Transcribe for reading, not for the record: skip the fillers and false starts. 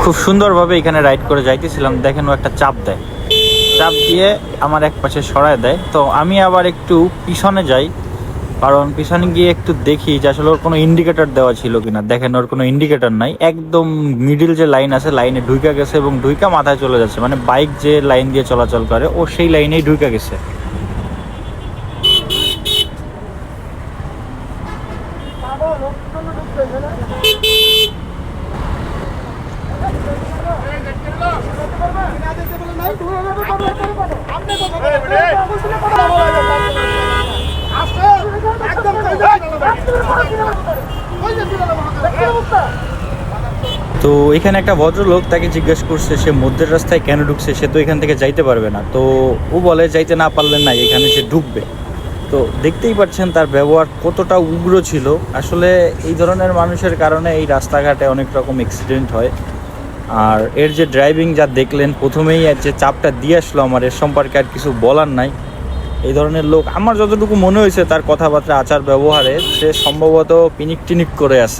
খুব সুন্দরভাবে এখানে রাইড করে যাইতেছিলাম, দেখেন ও একটা চাপ দেয়, চাপ দিয়ে আমার এক পাশে সরায় দেয়। তো আমি আবার একটু পিছনে যাই, কারণ পিছনে গিয়ে একটু দেখি যে আসলে ওর কোনো ইন্ডিকেটর দেওয়া ছিল কিনা। দেখেন ওর কোনো ইন্ডিকেটর নাই, একদম মিডিল যে লাইন আছে লাইনে ঢুইকা গেছে এবং ঢুইকা মাথায় চলে যাচ্ছে, মানে বাইক যে লাইন দিয়ে চলাচল করে ও সেই লাইনেই ঢুইকা গেছে। তো এখানে একটা ভদ্রলোক তাকে জিজ্ঞেস করছে সে মধ্যের রাস্তায় কেন ঢুকছে, সে তো এখান থেকে যাইতে পারবে না। তো ও বলে যাইতে না পারলেন না, এখানে সে ঢুকবে। তো দেখতেই পাচ্ছেন তার ব্যবহার কতটা উগ্র ছিল। আসলে এই ধরনের মানুষের কারণে এই রাস্তাঘাটে অনেক রকম অ্যাক্সিডেন্ট হয়। আর এর যে ড্রাইভিং যা দেখলেন প্রথমেই, আর যে চাপটা দিয়ে আসলো আমার, এর সম্পর্কে আর কিছু বলার নাই। এই ধরনের লোক আমার যতটুকু মনে হয়েছে তার কথাবার্তা আচার ব্যবহারে সে সম্ভবত পিনিক টিনিক করে আছে।